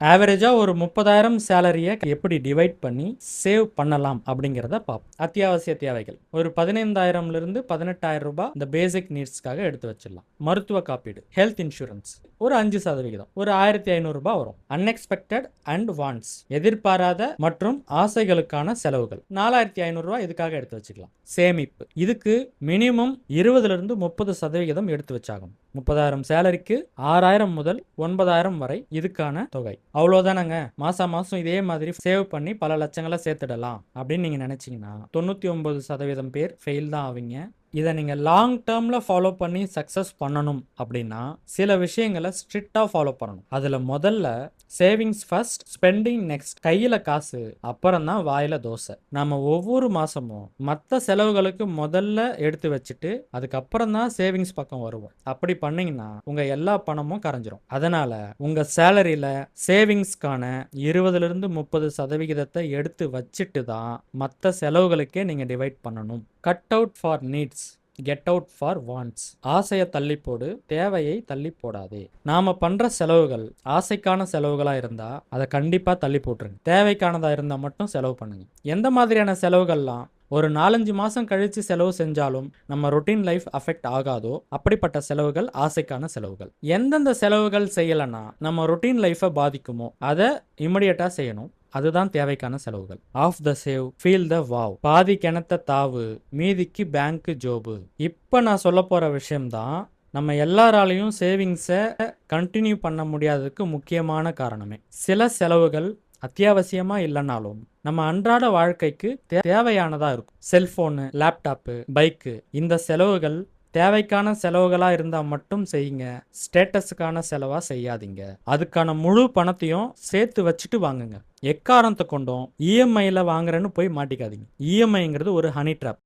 ஆவரேஜா ஒரு 30,000 சேலரிய எப்படி டிவைட் பண்ணி சேவ் பண்ணலாம் அப்படிங்கிறத பார்ப்போம். அத்தியாவசிய தேவைகள் ஒரு 15,000 இருந்து 18,000 ரூபாய் இந்த பேசிக் நீட்ஸ்க்காக எடுத்து வச்சிடலாம். மருத்துவ காப்பீடு, ஹெல்த் இன்சூரன்ஸ் ஒரு 5% ஒரு 1,500 ரூபாய் வரும். அன்எக்ஸ்பெக்டட் அண்ட் வான்ஸ் எதிர்பாராத மற்றும் ஆசைகளுக்கான செலவுகள் 4,500 ரூபாய் இதுக்காக எடுத்து வச்சுக்கலாம். சேமிப்பு இதுக்கு மினிமம் 20 to 30% எடுத்து வச்சாகும். 30,000 சேலரிக்கு 6,000 முதல் 9,000 வரை இதுக்கான தொகை. அவ்வளோதானங்க. மாசம் இதே மாதிரி சேவ் பண்ணி பல லட்சங்களை சேர்த்துடலாம் அப்படின்னு நீங்க நினைச்சீங்கன்னா 99% பேர் ஃபெயில் தான் ஆவீங்க. இதை நீங்க லாங் டேர்ம்ல ஃபாலோ பண்ணி சக்சஸ் பண்ணணும் அப்படின்னா சில விஷயங்களை ஸ்ட்ரிக்டா ஃபாலோ பண்ணணும். அதுல முதல்ல சேவிங்ஸ் ஃபர்ஸ்ட், ஸ்பெண்டிங் நெக்ஸ்ட். கையில காசு அப்புறம் தான் வாயில தோசை. நாம ஒவ்வொரு மாசமும் மற்ற செலவுகளுக்கு முதல்ல எடுத்து வச்சுட்டு அதுக்கப்புறம் தான் சேவிங்ஸ் பக்கம் வருவோம். அப்படி பண்ணீங்கன்னா உங்க எல்லா பணமும் கரைஞ்சிரும். அதனால உங்க சேலரியில சேவிங்ஸ்க்கான 20 to 30% எடுத்து வச்சுட்டு தான் மற்ற செலவுகளுக்கே நீங்க டிவைட் பண்ணணும். Cut out for needs, get out for wants. ஆசையை தள்ளி போடு, தேவையை தள்ளி போடாதே. நாம பண்ற செலவுகள் ஆசைக்கான செலவுகளா இருந்தா அதை கண்டிப்பா தள்ளி போட்டுருங்க. தேவைக்கானதா இருந்தா மட்டும் செலவு பண்ணுங்க. எந்த மாதிரியான செலவுகள்லாம் ஒரு 4-5 மாசம் கழிச்சு செலவு செஞ்சாலும் நம்ம ரொட்டீன் லைஃப் அஃபெக்ட் ஆகாதோ அப்படிப்பட்ட செலவுகள் ஆசைக்கான செலவுகள். எந்தெந்த செலவுகள் செய்யலைன்னா நம்ம ரொட்டீன் லைஃபை பாதிக்குமோ அதை இமிடியட்டா செய்யணும். அதுதான் தேவைக்கான செலவுகள். Off the save, feel the wow. பாதி கிணத்த தாவு, மீதிக்கு பேங்க் ஜோபு. இப்ப நான் சொல்ல போற விஷயம்தான் நம்ம எல்லாராலையும் சேவிங்ஸை கண்டினியூ பண்ண முடியாததுக்கு முக்கியமான காரணமே. சில செலவுகள் அத்தியாவசியமா இல்லைனாலும் நம்ம அன்றாட வாழ்க்கைக்கு தேவையானதா இருக்கும். செல்போனு, லேப்டாப்பு, பைக்கு, இந்த செலவுகள் தேவைக்கான செலவுகளா இருந்தா மட்டும் செய்யுங்க. ஸ்டேட்டஸுக்கான செலவா செய்யாதீங்க. அதுக்கான முழு பணத்தையும் சேர்த்து வச்சுட்டு வாங்குங்க. எக்காரணத்தை கொண்டும் இஎம்ஐல வாங்குறேன்னு போய் மாட்டிக்காதீங்க. இஎம்ஐங்கிறது ஒரு ஹனி ட்ராப்.